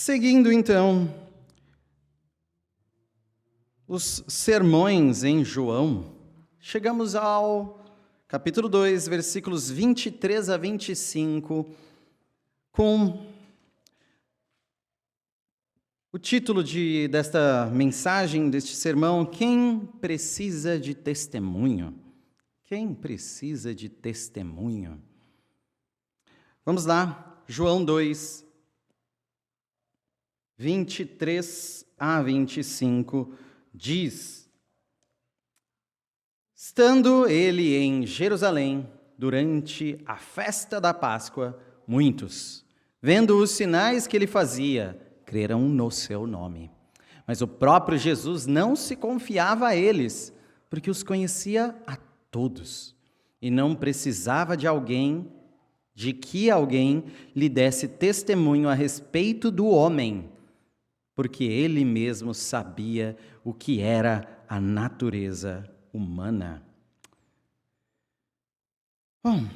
Seguindo, então, os sermões em João, chegamos ao capítulo 2, versículos 23 a 25, com o título desta mensagem, deste sermão: Quem precisa de testemunho? Quem precisa de testemunho? Vamos lá, João 2, 23 a 25, diz: Estando ele em Jerusalém, durante a festa da Páscoa, muitos, vendo os sinais que ele fazia, creram no seu nome. Mas o próprio Jesus não se confiava a eles, porque os conhecia a todos, e não precisava de que alguém lhe desse testemunho a respeito do homem, porque ele mesmo sabia o que era a natureza humana. Bom,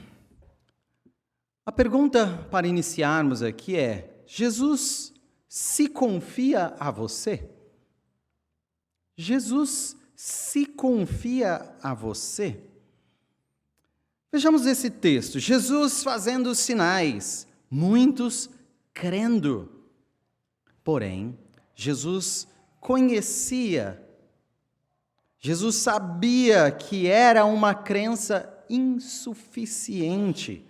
a pergunta para iniciarmos aqui é: Jesus se confia a você? Jesus se confia a você? Vejamos esse texto. Jesus fazendo sinais, muitos crendo. Porém, Jesus conhecia, Jesus sabia que era uma crença insuficiente,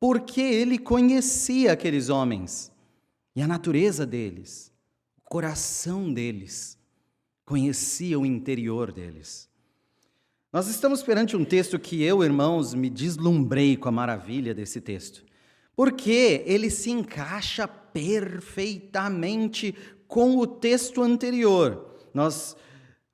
porque ele conhecia aqueles homens e a natureza deles, o coração deles, conhecia o interior deles. Nós estamos perante um texto que eu, irmãos, me deslumbrei com a maravilha desse texto, porque ele se encaixa perfeitamente com o texto anterior. Nós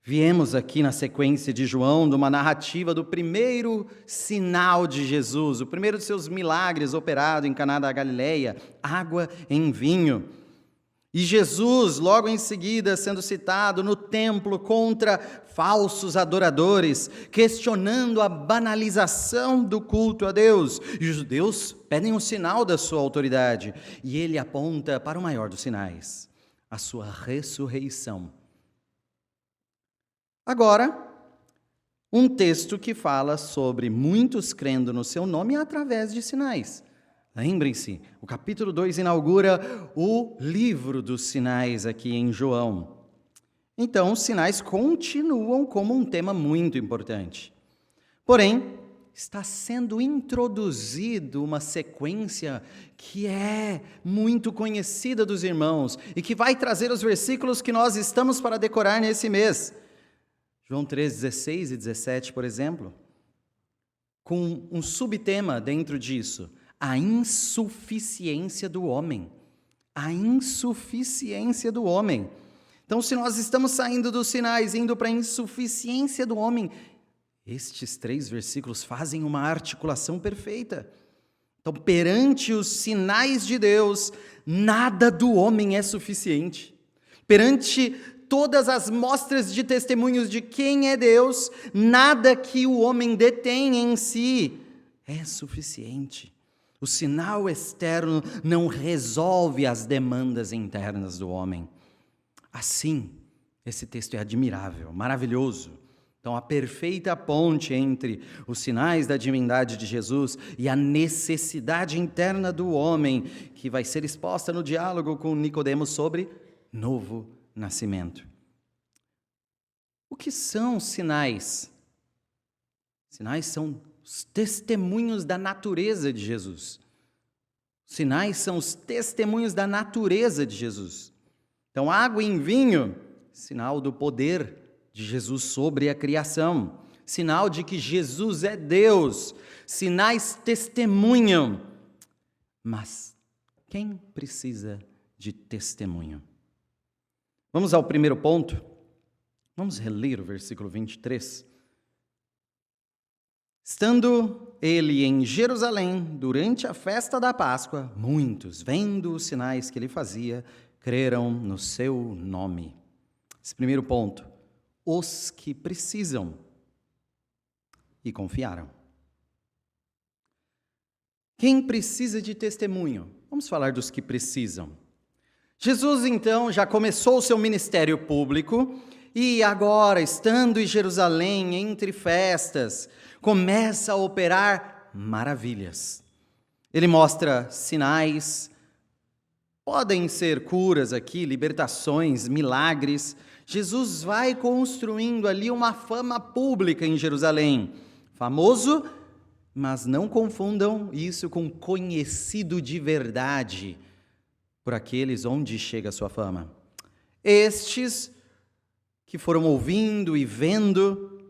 viemos aqui na sequência de João, de uma narrativa do primeiro sinal de Jesus, o primeiro de seus milagres operado em Caná da Galileia, água em vinho. E Jesus, logo em seguida, sendo citado no templo contra falsos adoradores, questionando a banalização do culto a Deus. E os judeus pedem um sinal da sua autoridade. E ele aponta para o maior dos sinais, a sua ressurreição. Agora, um texto que fala sobre muitos crendo no seu nome através de sinais. Lembrem-se, o capítulo 2 inaugura o livro dos sinais aqui em João. Então, os sinais continuam como um tema muito importante. Porém, está sendo introduzido uma sequência que é muito conhecida dos irmãos e que vai trazer os versículos que nós estamos para decorar nesse mês. João 3, 16 e 17, por exemplo, com um subtema dentro disso: a insuficiência do homem. A insuficiência do homem. Então, se nós estamos saindo dos sinais, indo para a insuficiência do homem, estes 3 versículos fazem uma articulação perfeita. Então, perante os sinais de Deus, nada do homem é suficiente. Perante todas as mostras de testemunhos de quem é Deus, nada que o homem detém em si é suficiente. O sinal externo não resolve as demandas internas do homem. Assim, esse texto é admirável, maravilhoso. Então, a perfeita ponte entre os sinais da divindade de Jesus e a necessidade interna do homem, que vai ser exposta no diálogo com Nicodemos sobre novo nascimento. O que são sinais? Sinais são os testemunhos da natureza de Jesus. Sinais são os testemunhos da natureza de Jesus. Então, água em vinho, sinal do poder de Jesus sobre a criação, sinal de que Jesus é Deus. Sinais testemunham. Mas quem precisa de testemunho? Vamos ao primeiro ponto. Vamos reler o versículo 23. Estando ele em Jerusalém, durante a festa da Páscoa, muitos, vendo os sinais que ele fazia, creram no seu nome. Esse primeiro ponto, os que precisam, e confiaram. Quem precisa de testemunho? Vamos falar dos que precisam. Jesus, então, já começou o seu ministério público e agora, estando em Jerusalém, entre festas, começa a operar maravilhas. Ele mostra sinais, podem ser curas aqui, libertações, milagres. Jesus vai construindo ali uma fama pública em Jerusalém. Famoso, mas não confundam isso com conhecido de verdade por aqueles onde chega a sua fama. Estes que foram ouvindo e vendo,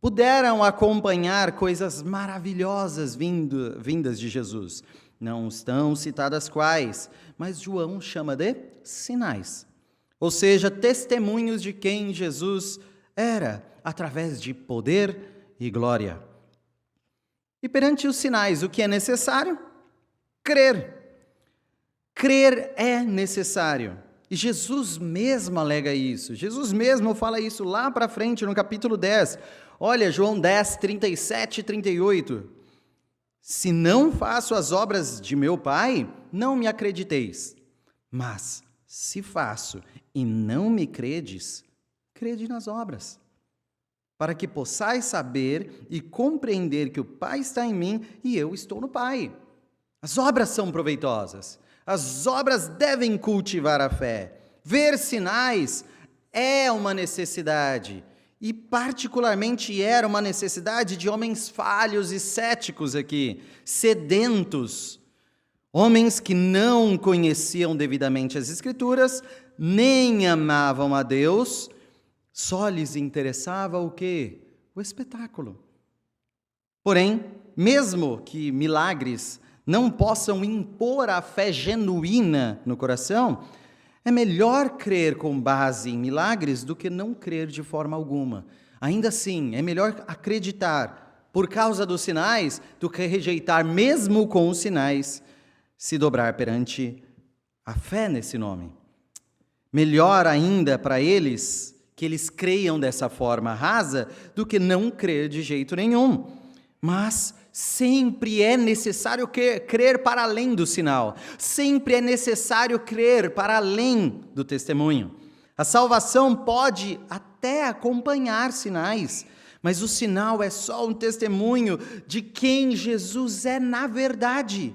puderam acompanhar coisas maravilhosas vindas de Jesus. Não estão citadas quais, mas João chama de sinais. Ou seja, testemunhos de quem Jesus era, através de poder e glória. E perante os sinais, o que é necessário? Crer. Crer é necessário. E Jesus mesmo alega isso. Jesus mesmo fala isso lá para frente, no capítulo 10. Olha, João 10, 37 e 38. Se não faço as obras de meu Pai, não me acrediteis. Mas, se faço e não me credes, crede nas obras. Para que possais saber e compreender que o Pai está em mim e eu estou no Pai. As obras são proveitosas. As obras devem cultivar a fé. Ver sinais é uma necessidade. E particularmente era uma necessidade de homens falhos e céticos aqui, sedentos. Homens que não conheciam devidamente as Escrituras, nem amavam a Deus, só lhes interessava o quê? O espetáculo. Porém, mesmo que milagres não possam impor a fé genuína no coração, é melhor crer com base em milagres do que não crer de forma alguma. Ainda assim, é melhor acreditar por causa dos sinais do que rejeitar mesmo com os sinais, se dobrar perante a fé nesse nome. Melhor ainda para eles que eles creiam dessa forma rasa do que não crer de jeito nenhum. Mas sempre é necessário crer para além do sinal. Sempre é necessário crer para além do testemunho. A salvação pode até acompanhar sinais, mas o sinal é só um testemunho de quem Jesus é na verdade.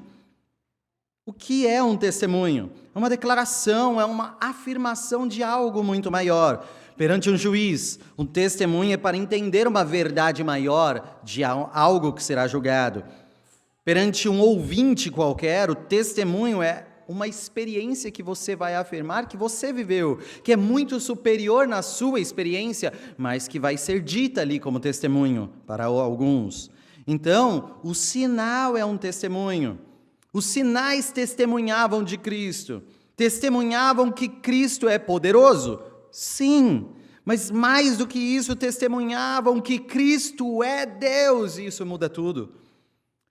O que é um testemunho? É uma declaração, é uma afirmação de algo muito maior. Perante um juiz, um testemunho é para entender uma verdade maior de algo que será julgado. Perante um ouvinte qualquer, o testemunho é uma experiência que você vai afirmar que você viveu, que é muito superior na sua experiência, mas que vai ser dita ali como testemunho para alguns. Então, o sinal é um testemunho. Os sinais testemunhavam de Cristo, testemunhavam que Cristo é poderoso. Sim, mas mais do que isso, testemunhavam que Cristo é Deus, e isso muda tudo.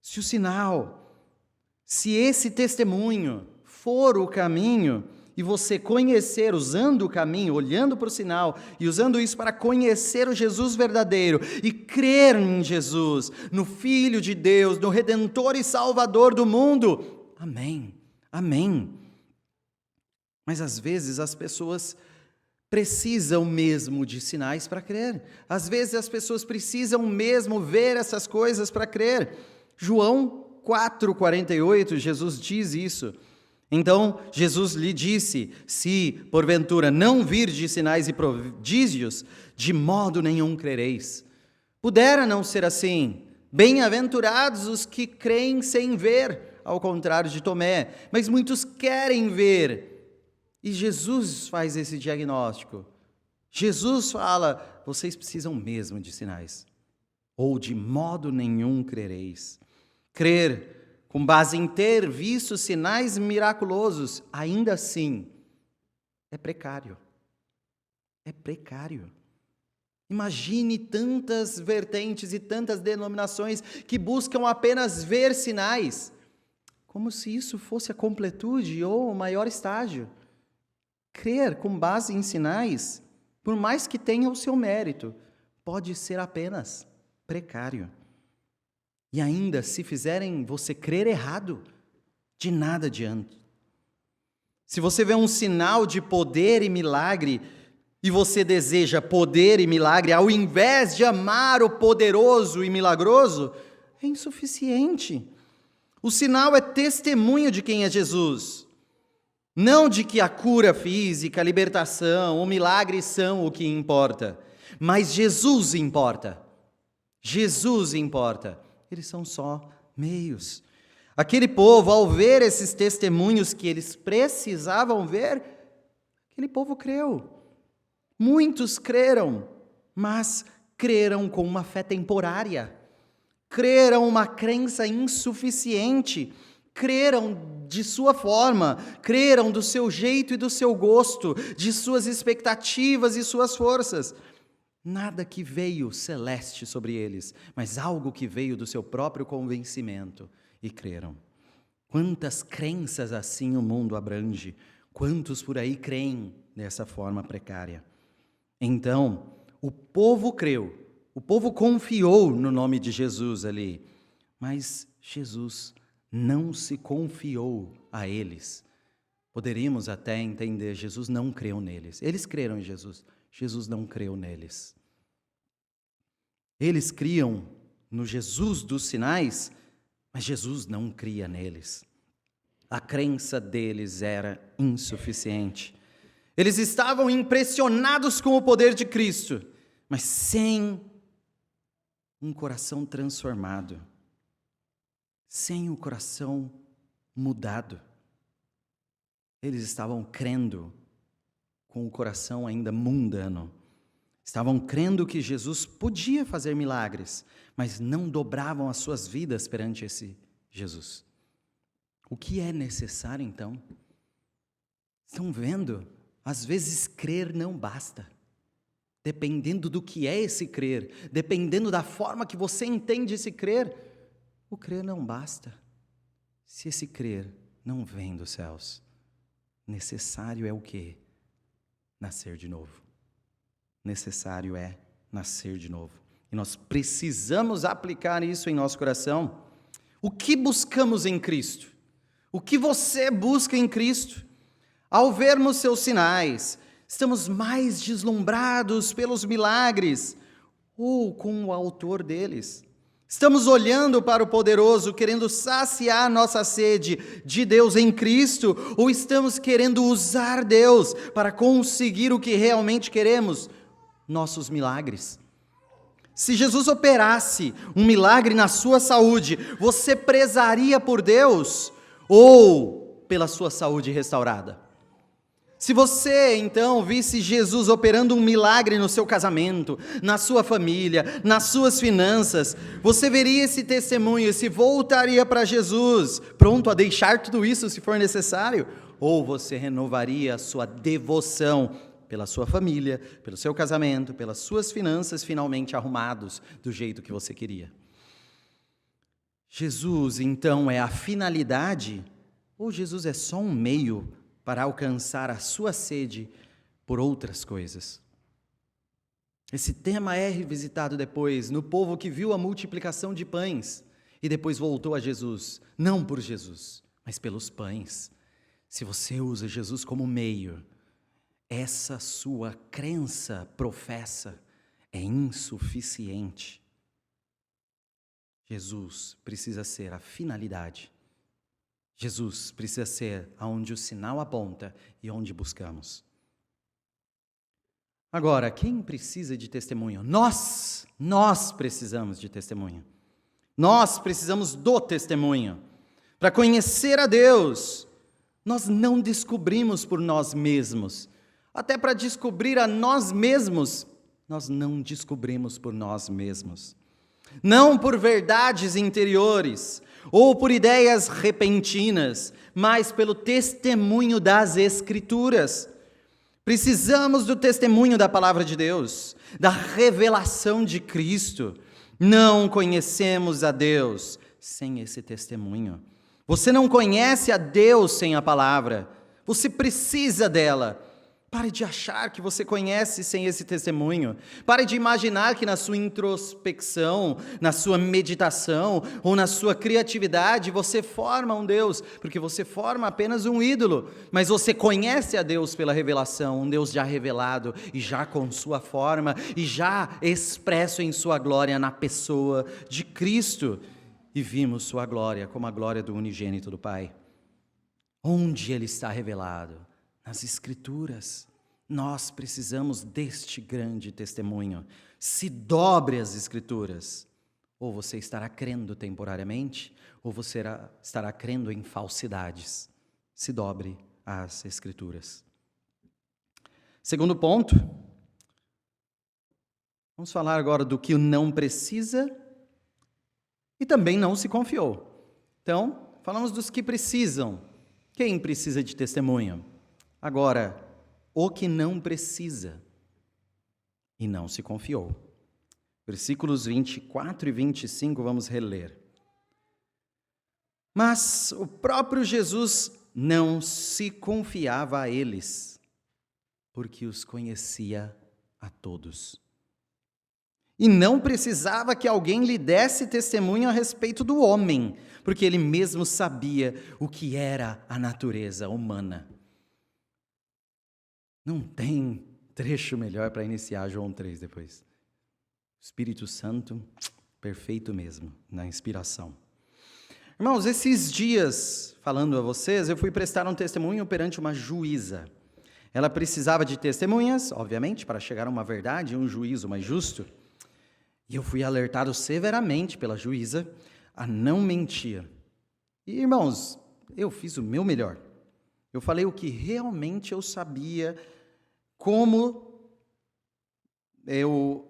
Se o sinal, se esse testemunho for o caminho, e você conhecer, usando o caminho, olhando para o sinal, e usando isso para conhecer o Jesus verdadeiro, e crer em Jesus, no Filho de Deus, no Redentor e Salvador do mundo, amém, amém. Mas às vezes as pessoas precisam mesmo de sinais para crer. Às vezes as pessoas precisam mesmo ver essas coisas para crer. João 4,48, Jesus diz isso. Então, Jesus lhe disse, se porventura não virdes sinais e prodígios, de modo nenhum crereis. Pudera não ser assim. Bem-aventurados os que creem sem ver, ao contrário de Tomé. Mas muitos querem ver. E Jesus faz esse diagnóstico. Jesus fala, vocês precisam mesmo de sinais. Ou de modo nenhum crereis. Crer, com base em ter visto sinais miraculosos, ainda assim, é precário. É precário. Imagine tantas vertentes e tantas denominações que buscam apenas ver sinais, como se isso fosse a completude ou o maior estágio. Crer com base em sinais, por mais que tenha o seu mérito, pode ser apenas precário. E ainda, se fizerem você crer errado, de nada adianta. Se você vê um sinal de poder e milagre, e você deseja poder e milagre, ao invés de amar o poderoso e milagroso, é insuficiente. O sinal é testemunho de quem é Jesus. Não de que a cura física, a libertação, o milagre são o que importa. Mas Jesus importa. Jesus importa. Eles são só meios. Aquele povo, ao ver esses testemunhos que eles precisavam ver, aquele povo creu. Muitos creram, mas creram com uma fé temporária. Creram uma crença insuficiente. Creram de sua forma, creram do seu jeito e do seu gosto, de suas expectativas e suas forças. Nada que veio celeste sobre eles, mas algo que veio do seu próprio convencimento, e creram. Quantas crenças assim o mundo abrange, quantos por aí creem dessa forma precária. Então, o povo creu, o povo confiou no nome de Jesus ali, mas Jesus não se confiou a eles. Poderíamos até entender, Jesus não creu neles. Eles creram em Jesus, Jesus não creu neles. Eles criam no Jesus dos sinais, mas Jesus não cria neles. A crença deles era insuficiente. Eles estavam impressionados com o poder de Cristo, mas sem um coração transformado. Sem o coração mudado. Eles estavam crendo com o coração ainda mundano. Estavam crendo que Jesus podia fazer milagres, mas não dobravam as suas vidas perante esse Jesus. O que é necessário então? Estão vendo? Às vezes crer não basta. Dependendo do que é esse crer, dependendo da forma que você entende esse crer, o crer não basta. Se esse crer não vem dos céus, necessário é o quê? Nascer de novo. Necessário é nascer de novo. E nós precisamos aplicar isso em nosso coração. O que buscamos em Cristo? O que você busca em Cristo? Ao vermos seus sinais, estamos mais deslumbrados pelos milagres ou com o autor deles? Estamos olhando para o poderoso, querendo saciar nossa sede de Deus em Cristo, ou estamos querendo usar Deus para conseguir o que realmente queremos? Nossos milagres. Se Jesus operasse um milagre na sua saúde, você prezaria por Deus ou pela sua saúde restaurada? Se você, então, visse Jesus operando um milagre no seu casamento, na sua família, nas suas finanças, você veria esse testemunho e se voltaria para Jesus, pronto a deixar tudo isso se for necessário? Ou você renovaria a sua devoção pela sua família, pelo seu casamento, pelas suas finanças finalmente arrumados do jeito que você queria? Jesus, então, é a finalidade ou Jesus é só um meio para alcançar a sua sede por outras coisas? Esse tema é revisitado depois no povo que viu a multiplicação de pães e depois voltou a Jesus, não por Jesus, mas pelos pães. Se você usa Jesus como meio, essa sua crença professa é insuficiente. Jesus precisa ser a finalidade. Jesus precisa ser aonde o sinal aponta e onde buscamos. Agora, quem precisa de testemunho? Nós precisamos de testemunho. Nós precisamos do testemunho. Para conhecer a Deus, nós não descobrimos por nós mesmos. Até para descobrir a nós mesmos, nós não descobrimos por nós mesmos. Não por verdades interiores, ou por ideias repentinas, mas pelo testemunho das Escrituras. Precisamos do testemunho da Palavra de Deus, da revelação de Cristo. Não conhecemos a Deus sem esse testemunho. Você não conhece a Deus sem a Palavra. Você precisa dela. Pare de achar que você conhece sem esse testemunho. Pare de imaginar que na sua introspecção, na sua meditação ou na sua criatividade você forma um Deus, porque você forma apenas um ídolo. Mas você conhece a Deus pela revelação, um Deus já revelado e já com sua forma e já expresso em sua glória na pessoa de Cristo. E vimos sua glória como a glória do unigênito do Pai. Onde Ele está revelado? Nas Escrituras. Nós precisamos deste grande testemunho. Se dobre as Escrituras. Ou você estará crendo temporariamente, ou você estará crendo em falsidades. Se dobre às Escrituras. Segundo ponto. Vamos falar agora do que não precisa e também não se confiou. Então, falamos dos que precisam. Quem precisa de testemunho? Agora, o que não precisa e não se confiou. Versículos 24 e 25, vamos reler. Mas o próprio Jesus não se confiava a eles, porque os conhecia a todos. E não precisava que alguém lhe desse testemunho a respeito do homem, porque ele mesmo sabia o que era a natureza humana. Não tem trecho melhor para iniciar João 3 depois. Espírito Santo, perfeito mesmo, na inspiração. Irmãos, esses dias, falando a vocês, eu fui prestar um testemunho perante uma juíza. Ela precisava de testemunhas, obviamente, para chegar a uma verdade, um juízo mais justo. E eu fui alertado severamente pela juíza a não mentir. E, irmãos, eu fiz o meu melhor. Eu falei o que realmente eu sabia, como eu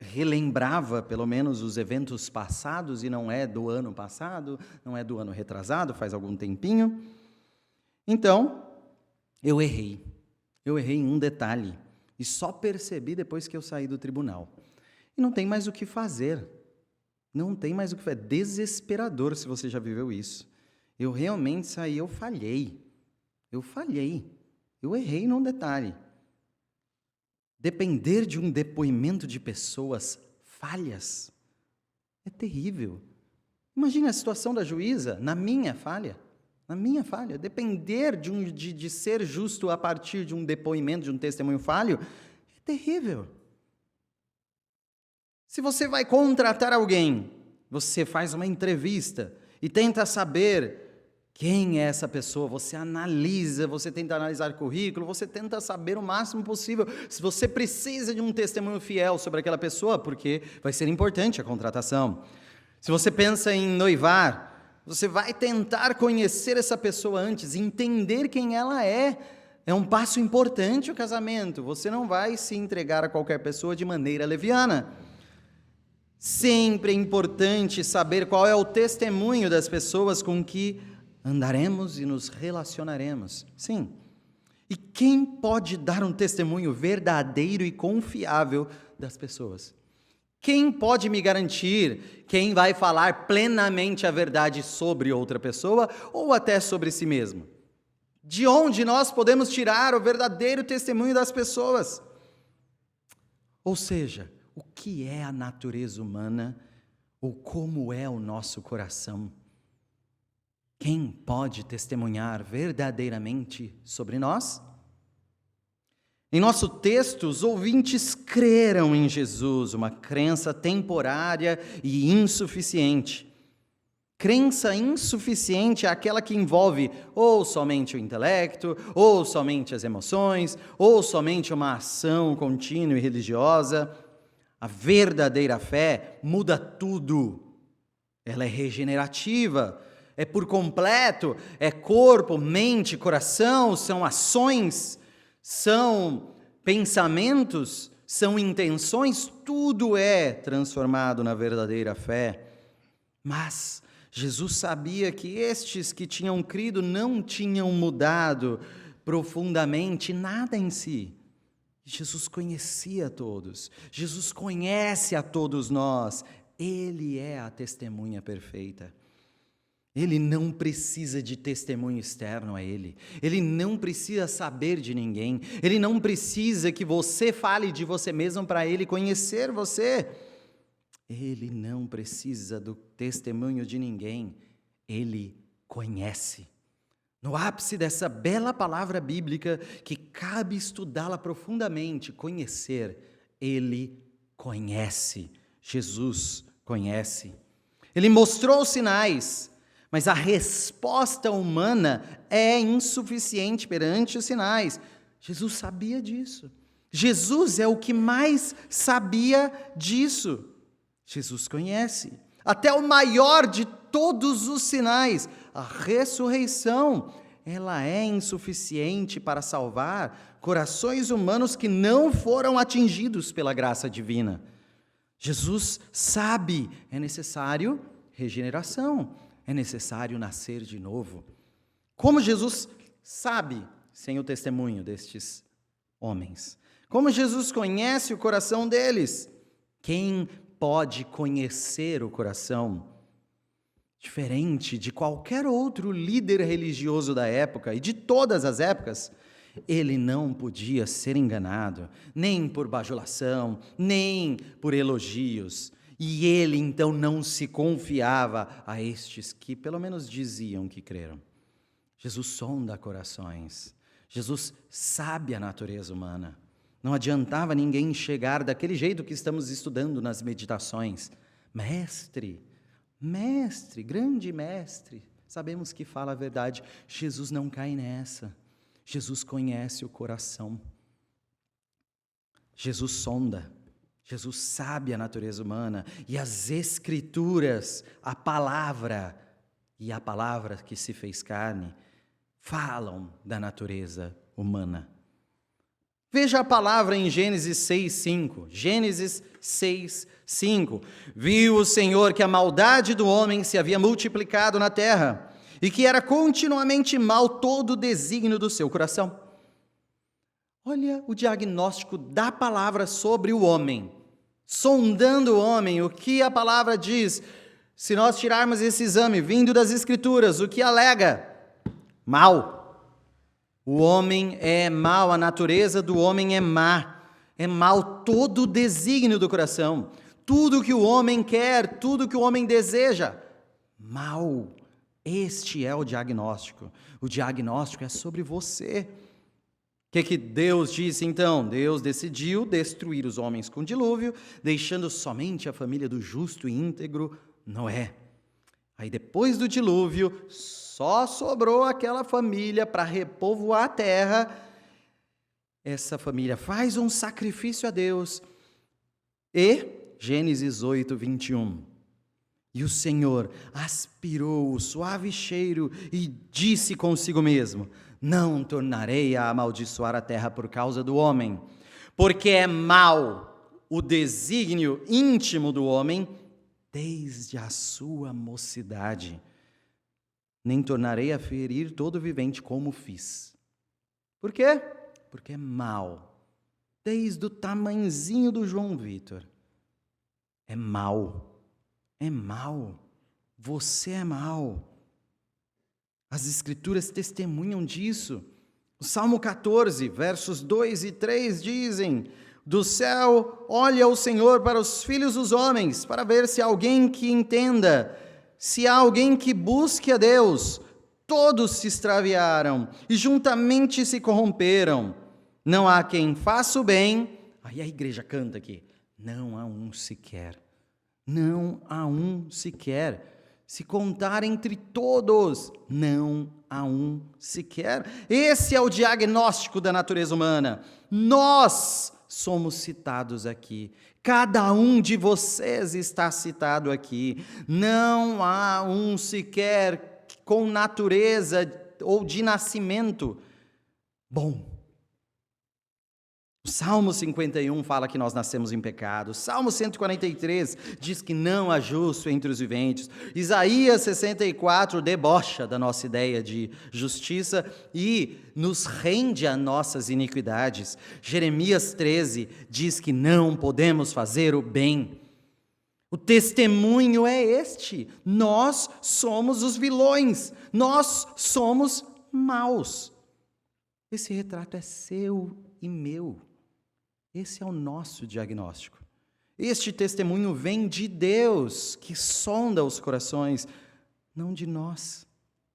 relembrava, pelo menos, os eventos passados, e não é do ano passado, não é do ano retrasado, faz algum tempinho. Então, eu errei. Eu errei em um detalhe, e só percebi depois que eu saí do tribunal. E não tem mais o que fazer. Não tem mais o que fazer. É desesperador se você já viveu isso. Eu realmente saí, eu falhei. Eu errei num detalhe. Depender de um depoimento de pessoas falhas é terrível. Imagine a situação da juíza na minha falha. Depender de ser justo a partir de um depoimento, de um testemunho falho, é terrível. Se você vai contratar alguém, você faz uma entrevista e tenta saber quem é essa pessoa, você analisa, você tenta analisar o currículo, você tenta saber o máximo possível. Se você precisa de um testemunho fiel sobre aquela pessoa, porque vai ser importante a contratação. Se você pensa em noivar, você vai tentar conhecer essa pessoa antes, entender quem ela é. É um passo importante o casamento. Você não vai se entregar a qualquer pessoa de maneira leviana. Sempre é importante saber qual é o testemunho das pessoas com que andaremos e nos relacionaremos. Sim. E quem pode dar um testemunho verdadeiro e confiável das pessoas? Quem pode me garantir quem vai falar plenamente a verdade sobre outra pessoa ou até sobre si mesmo? De onde nós podemos tirar o verdadeiro testemunho das pessoas? Ou seja, o que é a natureza humana ou como é o nosso coração? Quem pode testemunhar verdadeiramente sobre nós? Em nosso texto, os ouvintes creram em Jesus, uma crença temporária e insuficiente. Crença insuficiente é aquela que envolve ou somente o intelecto, ou somente as emoções, ou somente uma ação contínua e religiosa. A verdadeira fé muda tudo. Ela é regenerativa, é por completo, é corpo, mente, coração, são ações, são pensamentos, são intenções, tudo é transformado na verdadeira fé. Mas Jesus sabia que estes que tinham crido não tinham mudado profundamente nada em si. Jesus conhecia a todos, Jesus conhece a todos nós, Ele é a testemunha perfeita. Ele não precisa de testemunho externo a ele. Ele não precisa saber de ninguém. Ele não precisa que você fale de você mesmo para ele conhecer você. Ele não precisa do testemunho de ninguém. Ele conhece. No ápice dessa bela palavra bíblica, que cabe estudá-la profundamente, conhecer, ele conhece. Jesus conhece. Ele mostrou os sinais, mas a resposta humana é insuficiente perante os sinais. Jesus sabia disso. Jesus é o que mais sabia disso. Jesus conhece. Até o maior de todos os sinais, a ressurreição, ela é insuficiente para salvar corações humanos que não foram atingidos pela graça divina. Jesus sabe, é necessário regeneração, é necessário nascer de novo. Como Jesus sabe, sem o testemunho destes homens? Como Jesus conhece o coração deles? Quem pode conhecer o coração? Diferente de qualquer outro líder religioso da época e de todas as épocas, ele não podia ser enganado, nem por bajulação, nem por elogios. E ele então não se confiava a estes que pelo menos diziam que creram. Jesus sonda corações. Jesus sabe a natureza humana. Não adiantava ninguém chegar daquele jeito que estamos estudando nas meditações. Mestre, grande mestre, sabemos que fala a verdade. Jesus não cai nessa. Jesus conhece o coração. Jesus sonda. Jesus sabe a natureza humana. E as Escrituras, a palavra que se fez carne, falam da natureza humana. Veja a palavra em Gênesis 6:5. Gênesis 6:5. Viu o Senhor que a maldade do homem se havia multiplicado na terra, e que era continuamente mal todo o desígnio do seu coração. Olha o diagnóstico da palavra sobre o homem. Sondando o homem, o que a palavra diz? Se nós tirarmos esse exame vindo das Escrituras, o que alega? Mal. O homem é mau, a natureza do homem é má. É mau todo o desígnio do coração. Tudo que o homem quer, tudo que o homem deseja, mal. Este é o diagnóstico. O diagnóstico é sobre você. O que Deus disse então? Deus decidiu destruir os homens com dilúvio, deixando somente a família do justo e íntegro Noé. Aí depois do dilúvio, só sobrou aquela família para repovoar a terra. Essa família faz um sacrifício a Deus. E, Gênesis 8:21. E o Senhor aspirou o suave cheiro e disse consigo mesmo: não tornarei a amaldiçoar a terra por causa do homem, porque é mau o desígnio íntimo do homem desde a sua mocidade. Nem tornarei a ferir todo vivente como fiz. Por quê? Porque é mau. Desde o tamanzinho do João Vitor. É mau. É mau. Você é mau. As Escrituras testemunham disso. O Salmo 14, versos 2 e 3 dizem: do céu olha o Senhor para os filhos dos homens, para ver se há alguém que entenda, se há alguém que busque a Deus. Todos se extraviaram e juntamente se corromperam. Não há quem faça o bem. Aí a igreja canta aqui: não há um sequer. Não há um sequer. Se contar entre todos, não há um sequer. Esse é o diagnóstico da natureza humana. Nós somos citados aqui. Cada um de vocês está citado aqui. Não há um sequer com natureza ou de nascimento bom. O Salmo 51 fala que nós nascemos em pecado. O Salmo 143 diz que não há justo entre os viventes. Isaías 64 debocha da nossa ideia de justiça e nos rende a nossas iniquidades. Jeremias 13 diz que não podemos fazer o bem. O testemunho é este: nós somos os vilões, nós somos maus. Esse retrato é seu e meu. Esse é o nosso diagnóstico. Este testemunho vem de Deus, que sonda os corações, não de nós.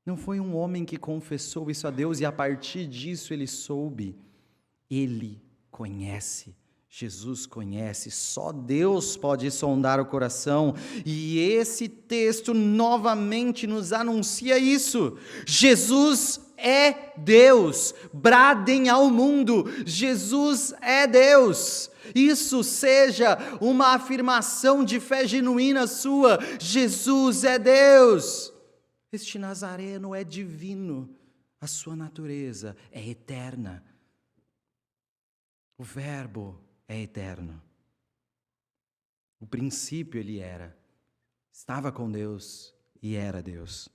Não foi um homem que confessou isso a Deus e a partir disso ele soube. Ele conhece. Jesus conhece, só Deus pode sondar o coração, e esse texto novamente nos anuncia isso. Jesus é Deus, bradem ao mundo, Jesus é Deus. Isso seja uma afirmação de fé genuína sua, Jesus é Deus. Este Nazareno é divino, a sua natureza é eterna. O Verbo é eterno. O princípio ele estava com Deus e era Deus.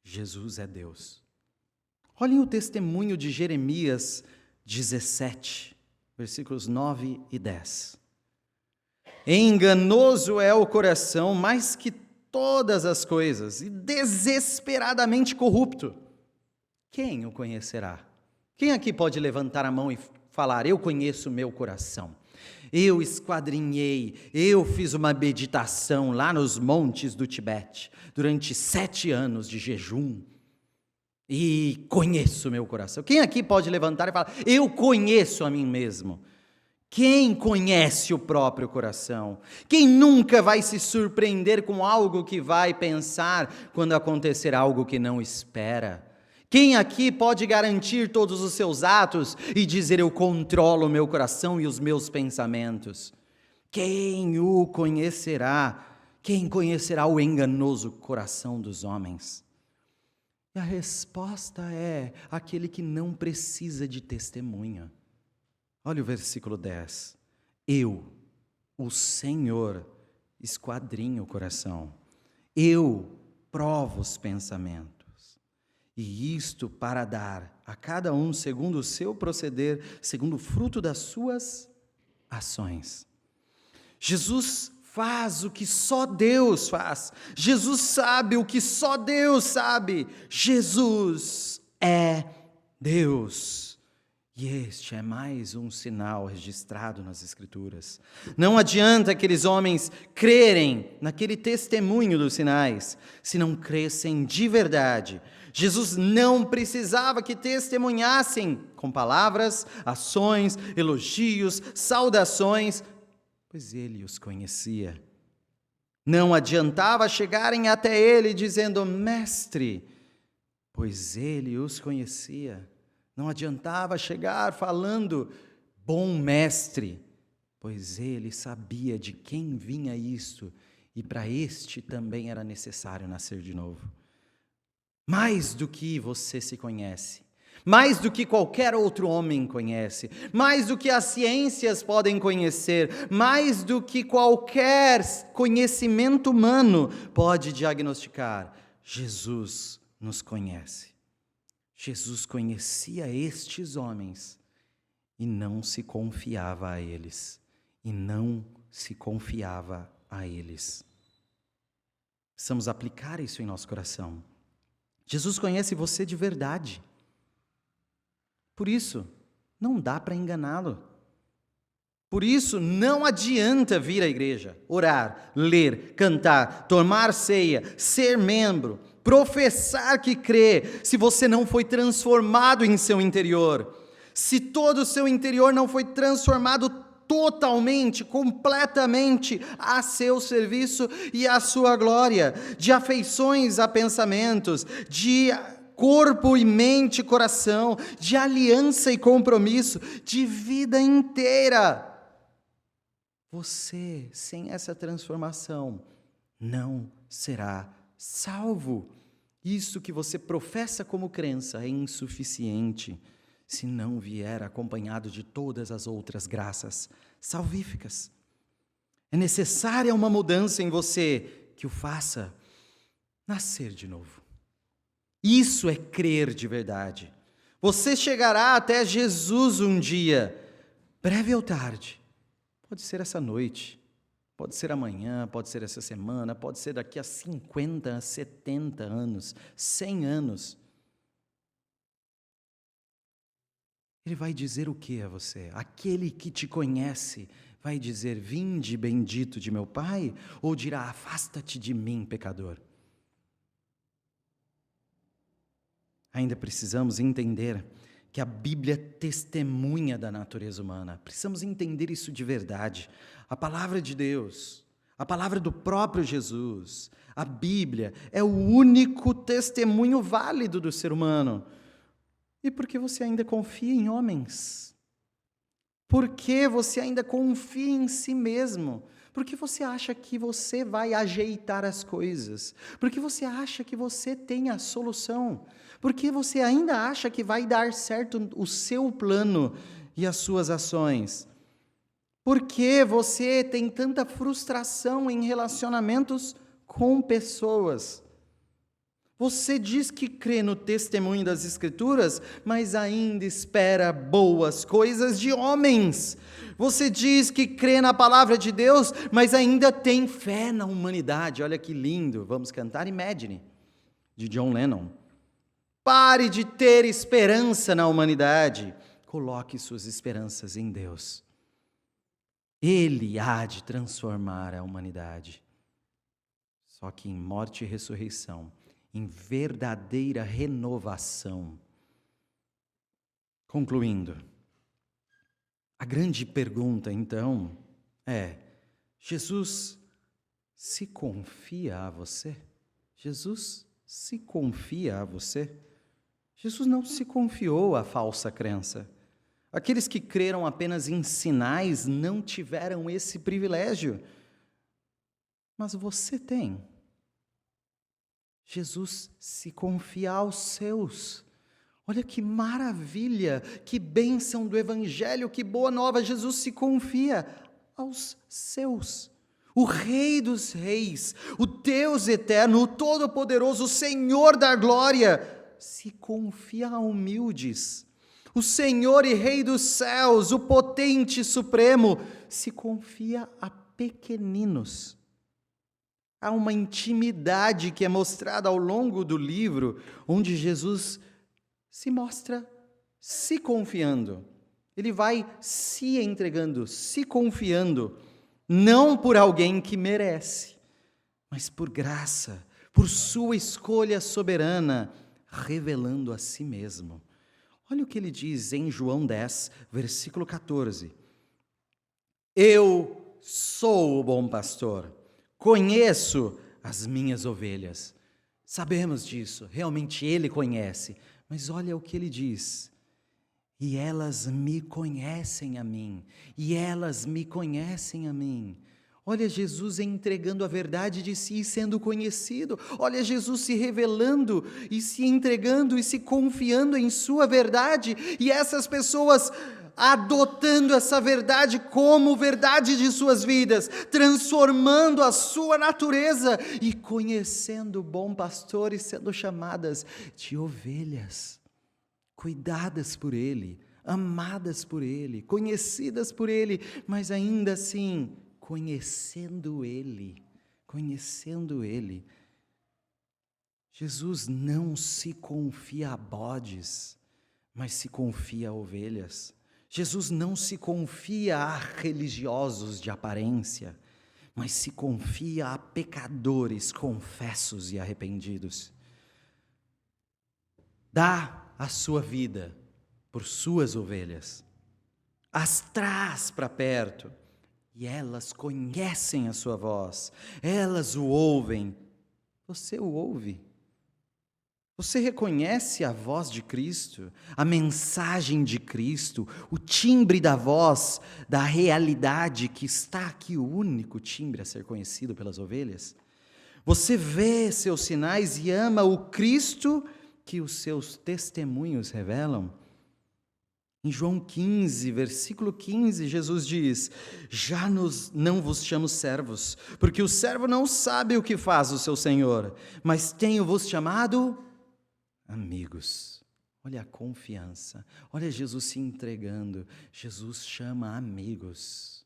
Jesus é Deus. Olhem o testemunho de Jeremias 17, versículos 9 e 10. Enganoso é o coração mais que todas as coisas e desesperadamente corrupto. Quem o conhecerá? Quem aqui pode levantar a mão e falar: eu conheço o meu coração, eu esquadrinhei, eu fiz uma meditação lá nos montes do Tibete, durante 7 anos de jejum, e conheço o meu coração. Quem aqui pode levantar e falar: eu conheço a mim mesmo? Quem conhece o próprio coração? Quem nunca vai se surpreender com algo que vai pensar quando acontecer algo que não espera? Quem aqui pode garantir todos os seus atos e dizer: eu controlo o meu coração e os meus pensamentos? Quem o conhecerá? Quem conhecerá o enganoso coração dos homens? E a resposta é aquele que não precisa de testemunha. Olha o versículo 10. Eu, o Senhor, esquadrinho o coração. Eu provo os pensamentos. E isto para dar a cada um segundo o seu proceder, segundo o fruto das suas ações. Jesus faz o que só Deus faz. Jesus sabe o que só Deus sabe. Jesus é Deus. E este é mais um sinal registrado nas Escrituras. Não adianta aqueles homens crerem naquele testemunho dos sinais, se não crescem de verdade. Jesus não precisava que testemunhassem com palavras, ações, elogios, saudações, pois ele os conhecia. Não adiantava chegarem até ele dizendo: mestre, pois ele os conhecia. Não adiantava chegar falando: bom mestre, pois ele sabia de quem vinha isto, e para este também era necessário nascer de novo. Mais do que você se conhece, mais do que qualquer outro homem conhece, mais do que as ciências podem conhecer, mais do que qualquer conhecimento humano pode diagnosticar, Jesus nos conhece. Jesus conhecia estes homens e não se confiava a eles. Precisamos aplicar isso em nosso coração. Jesus conhece você de verdade. Por isso, não dá para enganá-lo. Por isso, não adianta vir à igreja, orar, ler, cantar, tomar ceia, ser membro, professar que crê, se você não foi transformado em seu interior. Se todo o seu interior não foi transformado totalmente, completamente a seu serviço e à sua glória, de afeições a pensamentos, de corpo e mente e coração, de aliança e compromisso, de vida inteira. Você, sem essa transformação, não será salvo. Isso que você professa como crença é insuficiente, se não vier acompanhado de todas as outras graças salvíficas. É necessária uma mudança em você que o faça nascer de novo. Isso é crer de verdade. Você chegará até Jesus um dia, breve ou tarde, pode ser essa noite, Pode ser amanhã, pode ser essa semana, pode ser daqui a 50, 70 anos, 100 anos. Ele vai dizer o que a você? Aquele que te conhece vai dizer: vinde bendito de meu Pai? Ou dirá: afasta-te de mim, pecador? Ainda precisamos entender que a Bíblia testemunha da natureza humana. Precisamos entender isso de verdade. A palavra de Deus, a palavra do próprio Jesus, a Bíblia é o único testemunho válido do ser humano. E por que você ainda confia em homens? Por que você ainda confia em si mesmo? Por que você acha que você vai ajeitar as coisas? Por que você acha que você tem a solução? Por que você ainda acha que vai dar certo o seu plano e as suas ações? Por que você tem tanta frustração em relacionamentos com pessoas? Você diz que crê no testemunho das Escrituras, mas ainda espera boas coisas de homens. Você diz que crê na palavra de Deus, mas ainda tem fé na humanidade. Olha que lindo. Vamos cantar Imagine, de John Lennon. Pare de ter esperança na humanidade. Coloque suas esperanças em Deus. Ele há de transformar a humanidade. Só que em morte e ressurreição, em verdadeira renovação. Concluindo, a grande pergunta então é: Jesus se confia a você? Jesus se confia a você? Jesus não se confiou à falsa crença. Aqueles que creram apenas em sinais não tiveram esse privilégio. Mas você tem. Jesus se confia aos seus. Olha que maravilha, que bênção do Evangelho, que boa nova. Jesus se confia aos seus. O Rei dos Reis, o Deus eterno, o Todo-Poderoso, o Senhor da glória, se confia a humildes. O Senhor e Rei dos céus, o potente supremo, se confia a pequeninos. Há uma intimidade que é mostrada ao longo do livro, onde Jesus se mostra se confiando. Ele vai se entregando, se confiando, não por alguém que merece, mas por graça, por sua escolha soberana, revelando a si mesmo. Olha o que ele diz em João 10, versículo 14. Eu sou o bom pastor. Conheço as minhas ovelhas. Sabemos disso, realmente Ele conhece. Mas olha o que Ele diz. E elas me conhecem a mim. E elas me conhecem a mim. Olha Jesus entregando a verdade de si e sendo conhecido. Olha Jesus se revelando e se entregando e se confiando em sua verdade. E essas pessoas adotando essa verdade como verdade de suas vidas, transformando a sua natureza e conhecendo o bom pastor e sendo chamadas de ovelhas, cuidadas por Ele, amadas por Ele, conhecidas por Ele, mas ainda assim, conhecendo Ele. Jesus não se confia a bodes, mas se confia a ovelhas. Jesus não se confia a religiosos de aparência, mas se confia a pecadores confessos e arrependidos. Dá a sua vida por suas ovelhas, as traz para perto, e elas conhecem a sua voz, elas o ouvem. Você o ouve? Você reconhece a voz de Cristo, a mensagem de Cristo, o timbre da voz, da realidade que está aqui, o único timbre a ser conhecido pelas ovelhas? Você vê seus sinais e ama o Cristo que os seus testemunhos revelam? Em João 15, versículo 15, Jesus diz: não vos chamo servos, porque o servo não sabe o que faz o seu Senhor, mas tenho-vos chamado amigos. Olha a confiança, olha Jesus se entregando. Jesus chama amigos.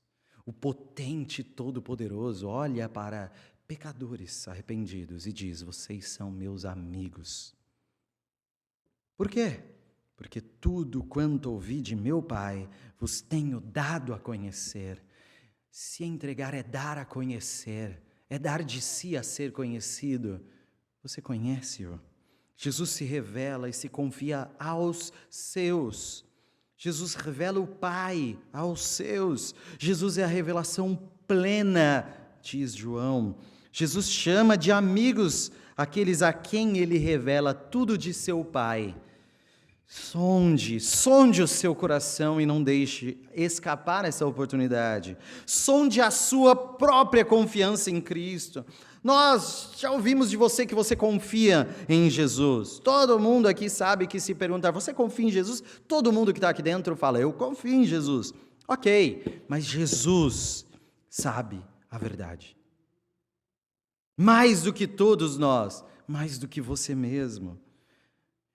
o potente todo-poderoso, olha para pecadores arrependidos e diz: vocês são meus amigos. Por quê? Porque tudo quanto ouvi de meu Pai vos tenho dado a conhecer. Se entregar é dar a conhecer, é dar de si a ser conhecido. Você conhece-o. Jesus se revela e se confia aos seus. Jesus revela o Pai aos seus. Jesus é a revelação plena, diz João. Jesus chama de amigos aqueles a quem ele revela tudo de seu Pai. Sonde o seu coração e não deixe escapar essa oportunidade. Sonde a sua própria confiança em Cristo. Nós já ouvimos de você que você confia em Jesus. Todo mundo aqui sabe que se perguntar, você confia em Jesus? Todo mundo que está aqui dentro fala, eu confio em Jesus. Ok, mas Jesus sabe a verdade. Mais do que todos nós, mais do que você mesmo.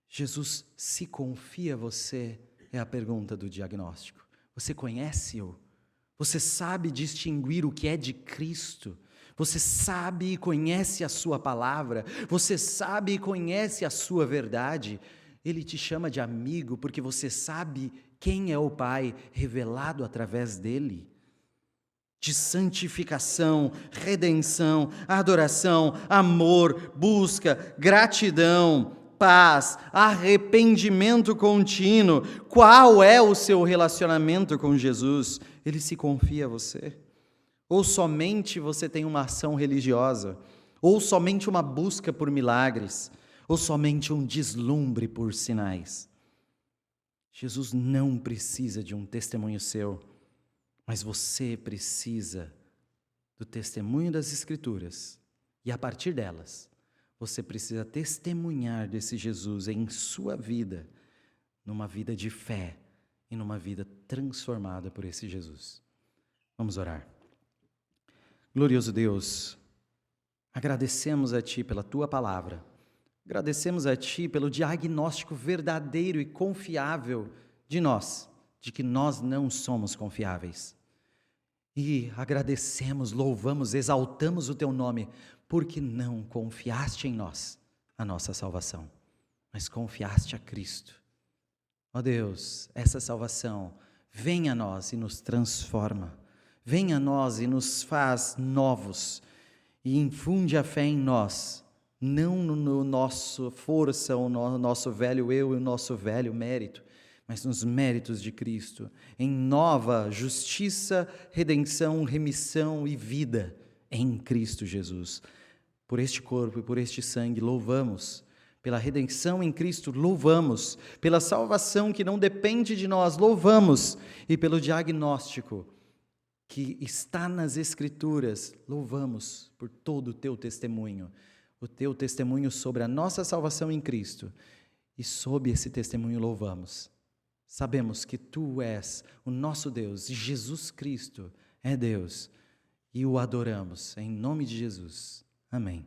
Jesus se confia a você, é a pergunta do diagnóstico. Você conhece-o? Você sabe distinguir o que é de Cristo? Você sabe e conhece a sua palavra? Você sabe e conhece a sua verdade? Ele te chama de amigo porque você sabe quem é o Pai revelado através dele. De santificação, redenção, adoração, amor, busca, gratidão, paz, arrependimento contínuo. Qual é o seu relacionamento com Jesus? Ele se confia a você? Ou somente você tem uma ação religiosa? Ou somente uma busca por milagres? Ou somente um deslumbre por sinais? Jesus não precisa de um testemunho seu, mas você precisa do testemunho das Escrituras. E a partir delas, você precisa testemunhar desse Jesus em sua vida, numa vida de fé e numa vida transformada por esse Jesus. Vamos orar. Glorioso Deus, agradecemos a Ti pela Tua palavra, agradecemos a Ti pelo diagnóstico verdadeiro e confiável de nós, de que nós não somos confiáveis. E agradecemos, louvamos, exaltamos o Teu nome, porque não confiaste em nós, a nossa salvação, mas confiaste a Cristo. Ó Deus, essa salvação vem a nós e nos transforma, vem a nós e nos faz novos, e infunde a fé em nós, não no nosso força, ou no nosso velho eu e o nosso velho mérito, mas nos méritos de Cristo, em nova justiça, redenção, remissão e vida em Cristo Jesus. Por este corpo e por este sangue louvamos, pela redenção em Cristo louvamos, pela salvação que não depende de nós louvamos, e pelo diagnóstico que está nas Escrituras louvamos por todo o Teu testemunho, o Teu testemunho sobre a nossa salvação em Cristo, e sob esse testemunho louvamos. Sabemos que Tu és o nosso Deus, e Jesus Cristo é Deus, e o adoramos, em nome de Jesus. Amém.